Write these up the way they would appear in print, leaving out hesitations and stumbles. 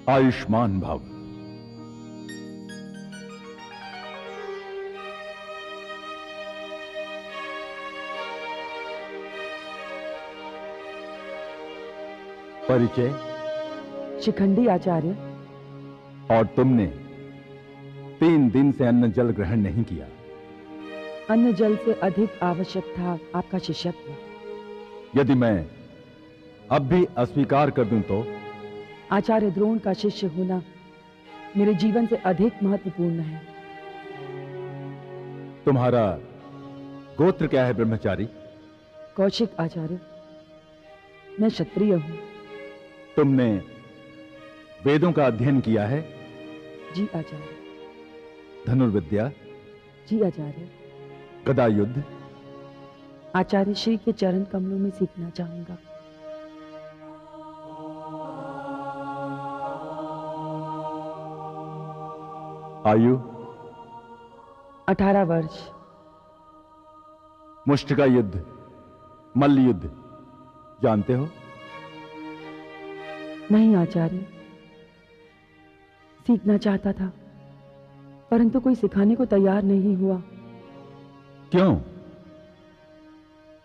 आयुष्मान भव। परिचय? शिखंडी आचार्य। और तुमने 3 दिन से अन्न जल ग्रहण नहीं किया। अन्न जल से अधिक आवश्यक था आपका शिष्यत्व। यदि मैं अब भी अस्वीकार कर दूं तो? आचार्य द्रोण का शिष्य होना मेरे जीवन से अधिक महत्वपूर्ण है। तुम्हारा गोत्र क्या है ब्रह्मचारी? कौशिक आचार्य। मैं क्षत्रिय हूं। तुमने वेदों का अध्ययन किया है? जी आचार्य। धनुर्विद्या? जी आचार्य। गदा युद्ध? आचार्य श्री के चरण कमलों में सीखना चाहूंगा। आयु? 18 वर्ष। मुष्टिका युद्ध, मल्ल युद्ध जानते हो? नहीं आचार्य। सीखना चाहता था परंतु कोई सिखाने को तैयार नहीं हुआ। क्यों?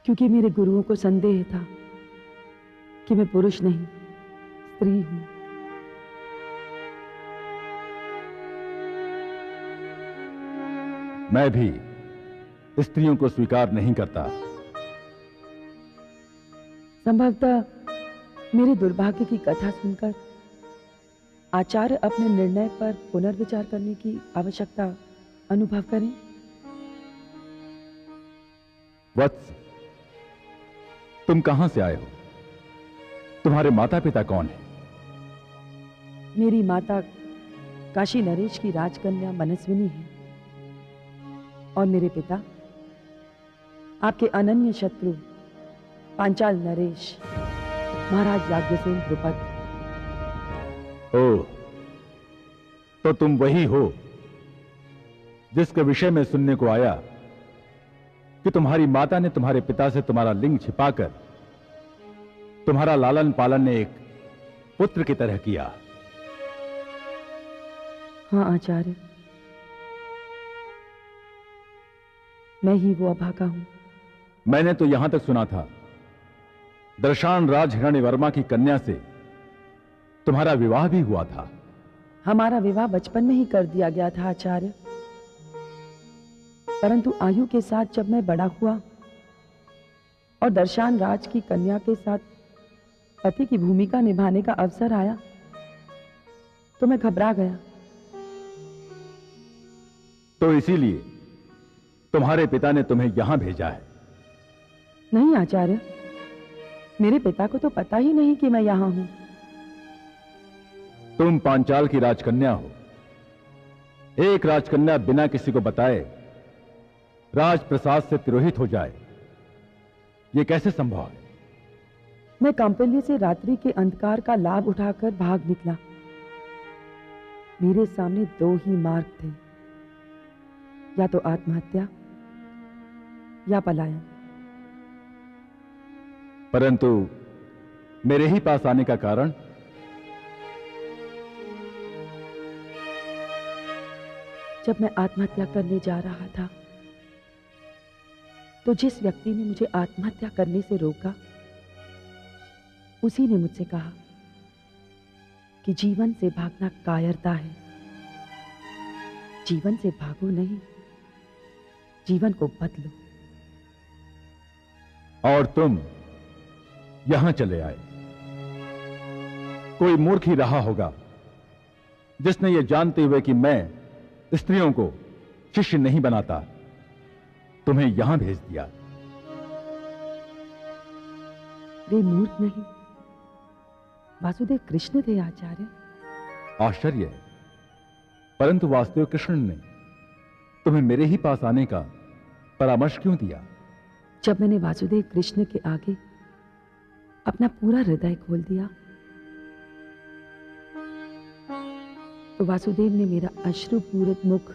क्योंकि मेरे गुरुओं को संदेह था कि मैं पुरुष नहीं स्त्री हूं। मैं भी स्त्रियों को स्वीकार नहीं करता। संभवतः मेरे दुर्भाग्य की कथा सुनकर आचार्य अपने निर्णय पर पुनर्विचार करने की आवश्यकता अनुभव करें। वत्स, तुम कहां से आए हो? तुम्हारे माता पिता कौन है? मेरी माता काशी नरेश की राजकन्या मनस्विनी है और मेरे पिता आपके अनन्य शत्रु पांचाल नरेश महाराज याज्ञसेन द्रुपद। ओह, तो तुम वही हो जिसके विषय में सुनने को आया कि तुम्हारी माता ने तुम्हारे पिता से तुम्हारा लिंग छिपाकर तुम्हारा लालन पालन ने एक पुत्र की तरह किया। हाँ आचार्य, मैं ही वो अभागा हूं। मैंने तो यहां तक सुना था दर्शान राज हिरण्यवर्मा की कन्या से तुम्हारा विवाह भी हुआ था। हमारा विवाह बचपन में ही कर दिया गया था आचार्य, परंतु आयु के साथ जब मैं बड़ा हुआ और दर्शान राज की कन्या के साथ पति की भूमिका निभाने का अवसर आया तो मैं घबरा गया। तो इसीलिए तुम्हारे पिता ने तुम्हें यहां भेजा है? नहीं आचार्य, मेरे पिता को तो पता ही नहीं कि मैं यहां हूं। तुम पांचाल की राजकन्या हो। एक राजकन्या बिना किसी को बताए राजप्रसाद से तिरोहित हो जाए, यह कैसे संभव है? मैं कौंपिल्य से रात्रि के अंधकार का लाभ उठाकर भाग निकला। मेरे सामने 2 ही मार्ग थे, या तो आत्महत्या या पलायन। परंतु मेरे ही पास आने का कारण? जब मैं आत्महत्या करने जा रहा था तो जिस व्यक्ति ने मुझे आत्महत्या करने से रोका उसी ने मुझसे कहा कि जीवन से भागना कायरता है। जीवन से भागो नहीं, जीवन को बदलो। और तुम यहां चले आए। कोई मूर्ख ही रहा होगा जिसने यह जानते हुए कि मैं स्त्रियों को शिष्य नहीं बनाता, तुम्हें यहां भेज दिया। वे मूर्ख नहीं, वासुदेव कृष्ण थे आचार्य। आश्चर्य है, परंतु वासुदेव कृष्ण ने तुम्हें मेरे ही पास आने का परामर्श क्यों दिया? जब मैंने वासुदेव कृष्ण के आगे अपना पूरा हृदय खोल दिया तो वासुदेव ने मेरा अश्रुपूरित मुख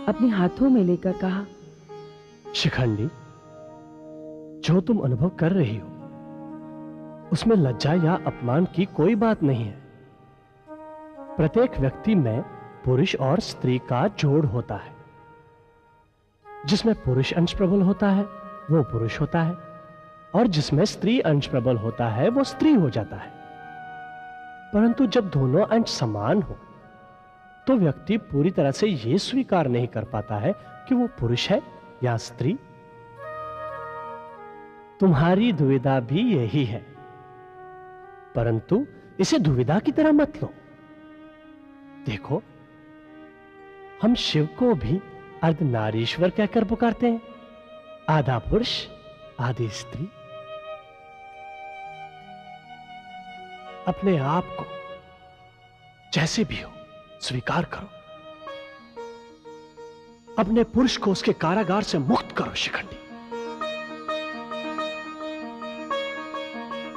अपने हाथों में लेकर कहा, शिखंडी, जो तुम अनुभव कर रही हो उसमें लज्जा या अपमान की कोई बात नहीं है। प्रत्येक व्यक्ति में पुरुष और स्त्री का जोड़ होता है। जिसमें पुरुष अंश प्रबल होता है वो पुरुष होता है, और जिसमें स्त्री अंश प्रबल होता है वो स्त्री हो जाता है। परंतु जब दोनों अंश समान हो तो व्यक्ति पूरी तरह से यह स्वीकार नहीं कर पाता है कि वो पुरुष है या स्त्री। तुम्हारी दुविधा भी यही है, परंतु इसे दुविधा की तरह मत लो। देखो, हम शिव को भी अर्धनारीश्वर कहकर पुकारते हैं, आधा पुरुष आधी स्त्री। अपने आप को जैसे भी हो स्वीकार करो, अपने पुरुष को उसके कारागार से मुक्त करो शिखंडी।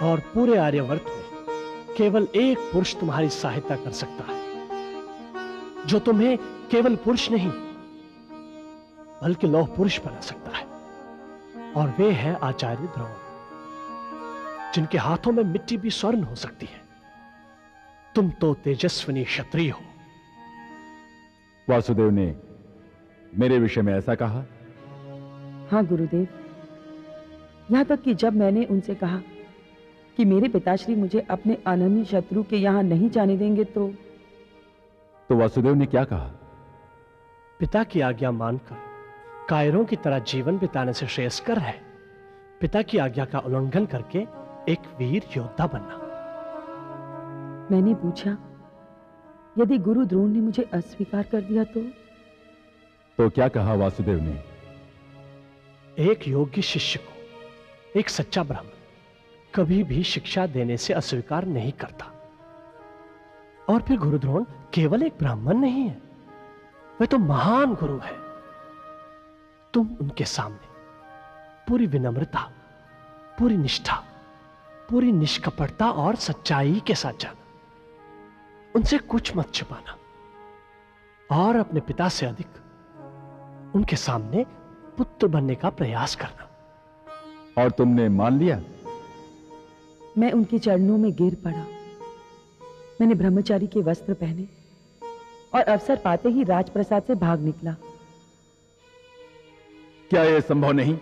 और पूरे आर्यवर्त में केवल एक पुरुष तुम्हारी सहायता कर सकता है, जो तुम्हें केवल पुरुष नहीं बल्कि लौह पुरुष बना सकता है, और वे है आचार्य द्रोण, जिनके हाथों में मिट्टी भी स्वर्ण हो सकती है। तुम तो तेजस्विनी क्षत्रिय हो। वासुदेव ने मेरे विषय में ऐसा कहा? हाँ गुरुदेव, यहां तक कि जब मैंने उनसे कहा कि मेरे पिताश्री मुझे अपने अनन्य शत्रु के यहां नहीं जाने देंगे तो वासुदेव ने क्या कहा? पिता की आज्ञा मानकर कायरों की तरह जीवन बिताने से श्रेयस्कर है पिता की आज्ञा का उल्लंघन करके एक वीर योद्धा बनना। मैंने पूछा, यदि गुरु द्रोण ने मुझे अस्वीकार कर दिया तो क्या कहा वासुदेव ने? एक योग्य शिष्य को एक सच्चा ब्राह्मण कभी भी शिक्षा देने से अस्वीकार नहीं करता। और फिर गुरु द्रोण केवल एक ब्राह्मण नहीं है, वे तो महान गुरु है। तुम उनके सामने पूरी विनम्रता, पूरी निष्ठा, पूरी निष्कपटता और सच्चाई के साथ जाना, उनसे कुछ मत छिपाना, और अपने पिता से अधिक उनके सामने पुत्र बनने का प्रयास करना। और तुमने मान लिया? मैं उनके चरणों में गिर पड़ा। मैंने ब्रह्मचारी के वस्त्र पहने और अवसर पाते ही राजप्रसाद से भाग निकला। क्या यह संभव नहीं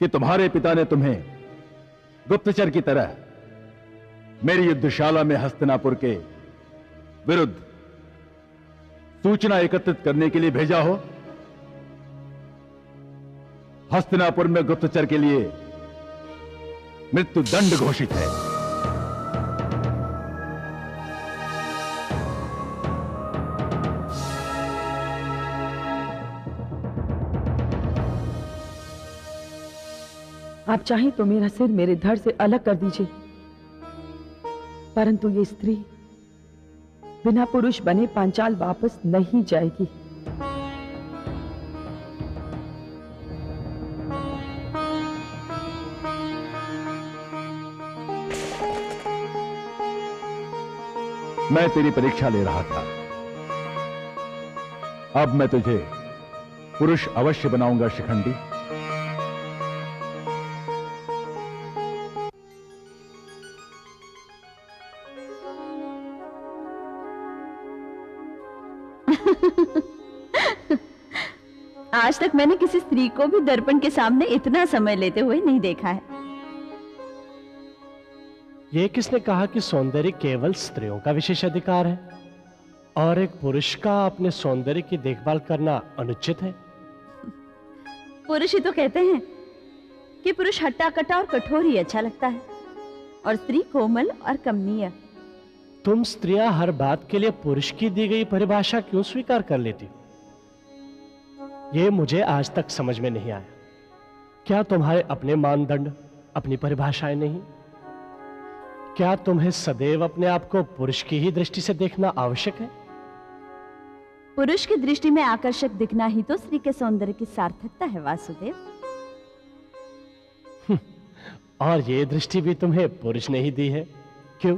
कि तुम्हारे पिता ने तुम्हें गुप्तचर की तरह मेरी युद्धशाला में हस्तिनापुर के विरुद्ध सूचना एकत्रित करने के लिए भेजा हो? हस्तिनापुर में गुप्तचर के लिए मृत्यु दंड घोषित है। आप चाहें तो मेरा सिर मेरे धड़ से अलग कर दीजिए, परंतु ये स्त्री बिना पुरुष बने पांचाल वापस नहीं जाएगी। मैं तेरी परीक्षा ले रहा था, अब मैं तुझे पुरुष अवश्य बनाऊंगा शिखंडी। आज तक मैंने किसी स्त्री को भी दर्पण के सामने इतना समय लेते हुए नहीं देखा है। यह किसने कहा कि सौंदर्य केवल स्त्रियों का विशेष अधिकार है और एक पुरुष का अपने सौंदर्य की देखभाल करना अनुचित है? पुरुष ही तो कहते हैं कि पुरुष हट्टा कट्टा और कठोर ही अच्छा लगता है, और स्त्री कोमल और कमनीय। तुम स्त्रियां हर बात के लिए पुरुष की दी गई परिभाषा क्यों स्वीकार कर लेती हो? यह मुझे आज तक समझ में नहीं आया। क्या तुम्हारे अपने मानदंड, अपनी परिभाषाएं नहीं? क्या तुम्हें सदैव अपने आप को पुरुष की ही दृष्टि से देखना आवश्यक है? पुरुष की दृष्टि में आकर्षक दिखना ही तो स्त्री के सौंदर्य की सार्थकता है वासुदेव। और ये दृष्टि भी तुम्हें पुरुष ने ही दी है, क्यों?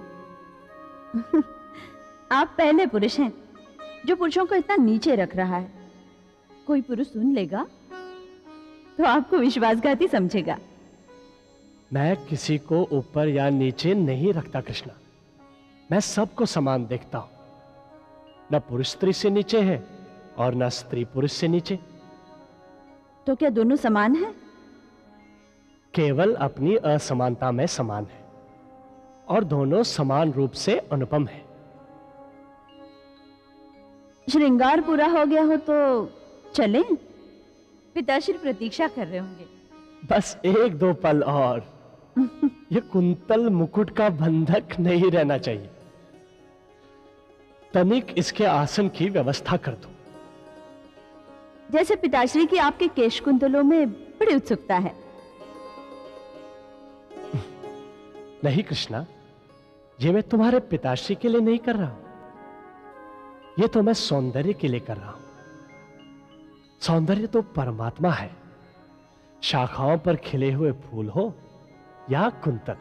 आप पहले पुरुष हैं जो पुरुषों को इतना नीचे रख रहा है। कोई पुरुष सुन लेगा तो आपको विश्वासघाती समझेगा। मैं किसी को ऊपर या नीचे नहीं रखता कृष्णा, मैं सबको समान देखता हूं। न पुरुष स्त्री से नीचे है और न स्त्री पुरुष से नीचे। तो क्या दोनों समान हैं? केवल अपनी असमानता में समान है और दोनों समान रूप से अनुपम है। श्रृंगार पूरा हो गया हो तो चलें? पिताश्री प्रतीक्षा कर रहे होंगे। बस एक दो पल और। ये कुंतल मुकुट का बंधक नहीं रहना चाहिए। तनिक इसके आसन की व्यवस्था कर दो। जैसे पिताश्री की आपके केश कुंतलों में बड़ी उत्सुकता है। नहीं कृष्णा, ये मैं तुम्हारे पिताश्री के लिए नहीं कर रहा हूं, ये तो मैं सौंदर्य के लिए कर रहा हूं। सौंदर्य तो परमात्मा है। शाखाओं पर खिले हुए फूल हो या कुंतल,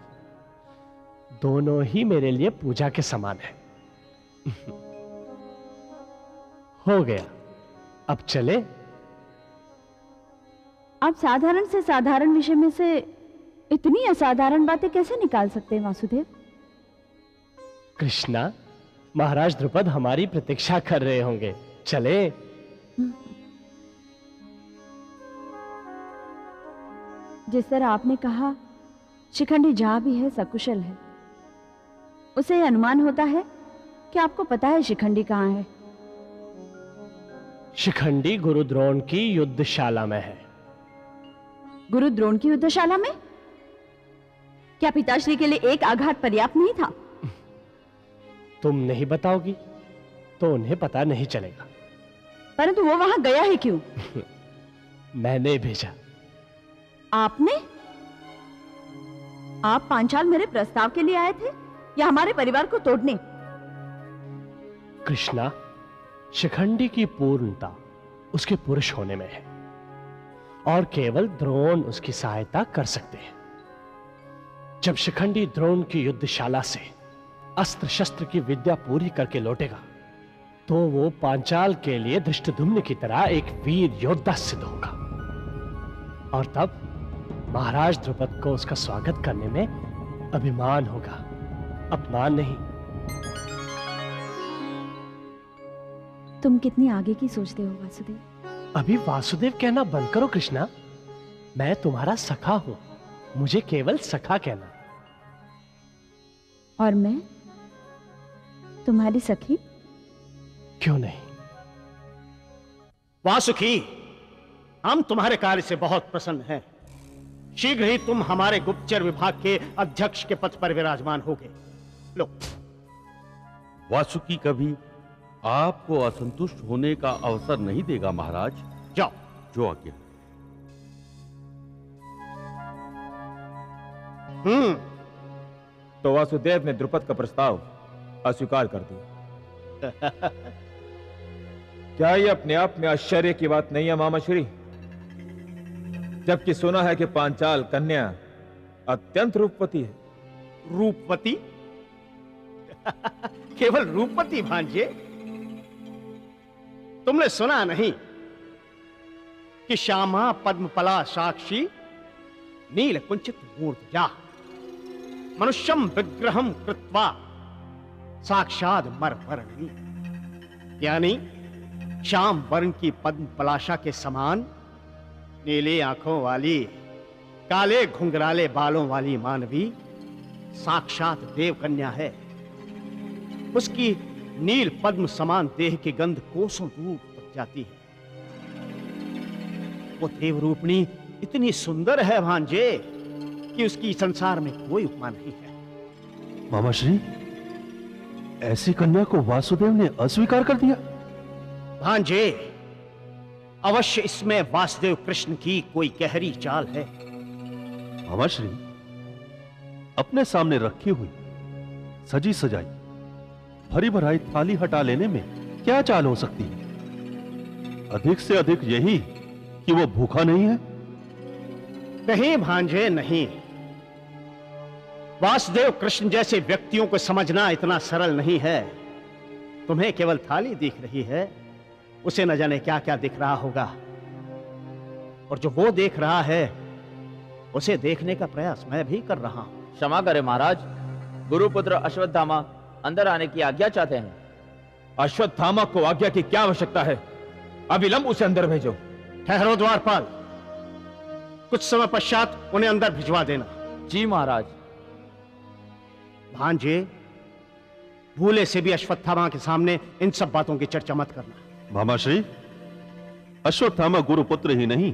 दोनों ही मेरे लिए पूजा के समान है। हो गया, अब चले। आप साधारण से साधारण विषय में से इतनी असाधारण बातें कैसे निकाल सकते हैं वासुदेव? कृष्णा, महाराज द्रुपद हमारी प्रतीक्षा कर रहे होंगे, चले। जिस तरह आपने कहा शिखंडी जहां भी है सकुशल है, उसे अनुमान होता है कि आपको पता है शिखंडी कहां है। शिखंडी गुरु द्रोण की युद्धशाला में है। गुरु द्रोण की युद्धशाला में? क्या पिताश्री के लिए एक आघात पर्याप्त नहीं था? तुम नहीं बताओगी तो उन्हें पता नहीं चलेगा। परंतु वो वहां गया है क्यों? मैंने भेजा। आपने? आप पांचाल मेरे प्रस्ताव के लिए आए थे या हमारे परिवार को तोड़ने? कृष्णा, शिखंडी की पूर्णता उसके पुरुष होने में है और केवल द्रोण उसकी सहायता कर सकते हैं। जब शिखंडी द्रोण की युद्धशाला से अस्त्र शस्त्र की विद्या पूरी करके लौटेगा तो वो पांचाल के लिए धृष्टद्युम्न की तरह एक वीर योद्धा सिद्ध होगा और तब महाराज द्रुपद को उसका स्वागत करने में अभिमान होगा, अपमान नहीं। तुम कितनी आगे की सोचते हो वासुदेव? अभी वासुदेव कहना बंद करो कृष्णा। मैं तुम्हारा सखा हूं, मुझे केवल सखा कहना। और मैं तुम्हारी सखी? क्यों नहीं? वासुकी, हम तुम्हारे कार्य से बहुत प्रसन्न हैं। शीघ्र ही तुम हमारे गुप्तचर विभाग के अध्यक्ष के पद पर विराजमान होगे। लो। वासुकी कभी आपको असंतुष्ट होने का अवसर नहीं देगा महाराज। जाओ। जो आज्ञा। तो वासुदेव ने द्रुपद का प्रस्ताव अस्वीकार कर दिया। क्या ये अपने आप में आश्चर्य की बात नहीं है मामाश्री? जबकि सुना है कि पांचाल कन्या अत्यंत रूपवती है। रूपवती? केवल रूपवती भांजे? तुमने सुना नहीं कि श्यामा पद्मपला साक्षी नील कुंचित मूर्धजा मनुष्यम विग्रहम कृत्वा साक्षात मरवर्णी, यानी श्याम वर्ण की पद्म पलाशा के समान नीली आंखों वाली, काले घुंघराले बालों वाली मानवी साक्षात देवकन्या है। उसकी नील पद्म समान देह की गंध कोसों दूर तक जाती है। वो देवरूपणी इतनी सुंदर है भांजे कि उसकी संसार में कोई उपमा नहीं है। मामाश्री, ऐसी कन्या को वासुदेव ने अस्वीकार कर दिया? भांजे, अवश्य इसमें वासुदेव कृष्ण की कोई गहरी चाल है। मामाश्री, अपने सामने रखी हुई सजी सजाई भरी भराई थाली हटा लेने में क्या चाल हो सकती है? अधिक से अधिक यही कि वो भूखा नहीं है। नहीं भांजे, नहीं। वासुदेव कृष्ण जैसे व्यक्तियों को समझना इतना सरल नहीं है। तुम्हें केवल थाली दिख रही है, उसे न जाने क्या क्या दिख रहा होगा। और जो वो देख रहा है उसे देखने का प्रयास मैं भी कर रहा हूं। क्षमा करें महाराज, गुरुपुत्र अश्वत्थामा अंदर आने की आज्ञा चाहते हैं। अश्वत्थामा को आज्ञा की क्या आवश्यकता है? अविलंब उसे अंदर भेजो। ठहरो द्वारपाल, कुछ समय पश्चात उन्हें अंदर भिजवा देना। जी महाराज। भांजे, भूले से भी अश्वत्थामा के सामने इन सब बातों की चर्चा मत करना। मामाश्री, अश्वत्थामा गुरुपुत्र ही नहीं,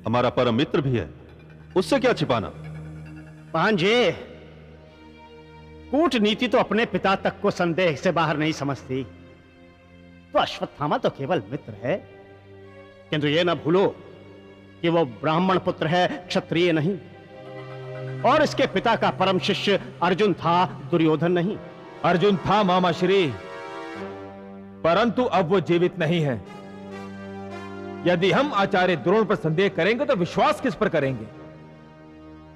हमारा परम मित्र भी है, उससे क्या छिपाना? भांजे, कूटनीति तो अपने पिता तक को संदेह से बाहर नहीं समझती, तो अश्वत्थामा तो केवल मित्र है। किंतु ये ना भूलो कि वो ब्राह्मण पुत्र है, क्षत्रिय नहीं। और इसके पिता का परम शिष्य अर्जुन था, दुर्योधन नहीं। अर्जुन था मामाश्री, परंतु अब वो जीवित नहीं है। यदि हम आचार्य द्रोण पर संदेह करेंगे तो विश्वास किस पर करेंगे?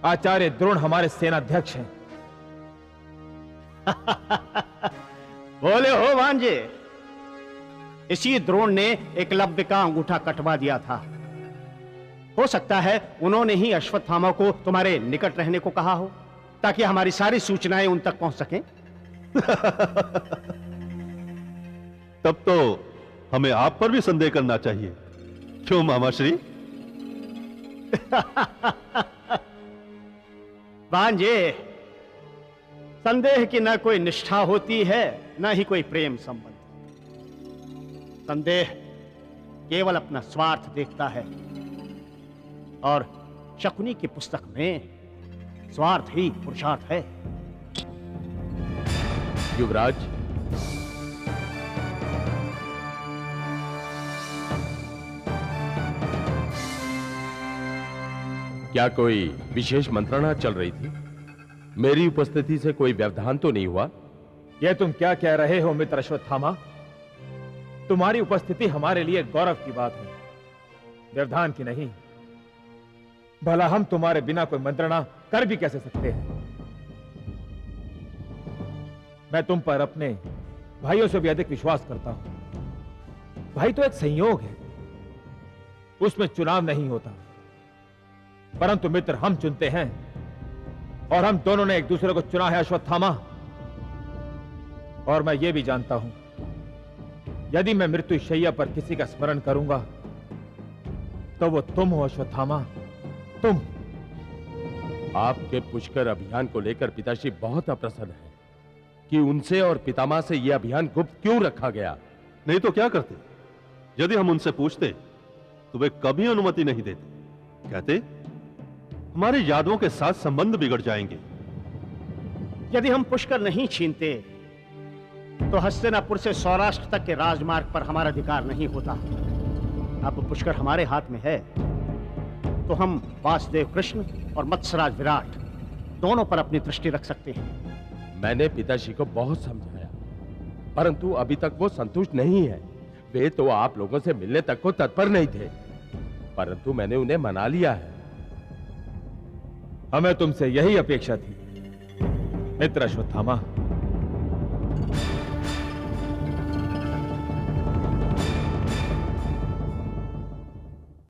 आचार्य द्रोण हमारे सेनाध्यक्ष हैं। बोले हो भांजे, इसी द्रोण ने एकलव्य का अंगूठा कटवा दिया था। हो सकता है उन्होंने ही अश्वत्थामा को तुम्हारे निकट रहने को कहा हो, ताकि हमारी सारी सूचनाएं उन तक पहुंच सकें। तब तो हमें आप पर भी संदेह करना चाहिए, क्यों मामाश्री? भांजे, संदेह की न कोई निष्ठा होती है, न ही कोई प्रेम संबंध। संदेह केवल अपना स्वार्थ देखता है, और शकुनी की पुस्तक में स्वार्थ ही पुरुषार्थ है। युवराज, क्या कोई विशेष मंत्रणा चल रही थी? मेरी उपस्थिति से कोई व्यवधान तो नहीं हुआ? यह तुम क्या कह रहे हो मित्र अश्वत्थामा? तुम्हारी उपस्थिति हमारे लिए गौरव की बात है, व्यवधान की नहीं। भला हम तुम्हारे बिना कोई मंत्रणा कर भी कैसे सकते हैं? मैं तुम पर अपने भाइयों से भी अधिक विश्वास करता हूं। भाई तो एक संयोग है, उसमें चुनाव नहीं होता, परंतु मित्र हम चुनते हैं, और हम दोनों ने एक दूसरे को चुना है अश्वत्थामा। और मैं यह भी जानता हूं, यदि मैं मृत्यु शैया पर किसी का स्मरण करूंगा तो वो तुम हो अश्वत्थामा, तुम। आपके पुष्कर अभियान को लेकर पिताश्री बहुत अप्रसन्न है कि उनसे और पितामह से यह अभियान गुप्त क्यों रखा गया? नहीं तो क्या करते? यदि हम उनसे पूछते तो वे कभी अनुमति नहीं देते। कहते हमारे यादवों के साथ संबंध बिगड़ जाएंगे। यदि हम पुष्कर नहीं छीनते तो हस्तिनापुर से सौराष्ट्र तक के राजमार्ग पर हमारा अधिकार नहीं होता। अब पुष्कर हमारे हाथ में है, तो हम वासुदेव कृष्ण और मत्स्यराज विराट दोनों पर अपनी दृष्टि रख सकते हैं। मैंने पिताश्री को बहुत समझाया, परंतु अभी तक वो संतुष्ट नहीं है। वे तो आप लोगों से मिलने तक को तत्पर नहीं थे, परंतु मैंने उन्हें मना लिया है। हमें तुमसे यही अपेक्षा थी मित्र अश्वत्थामा।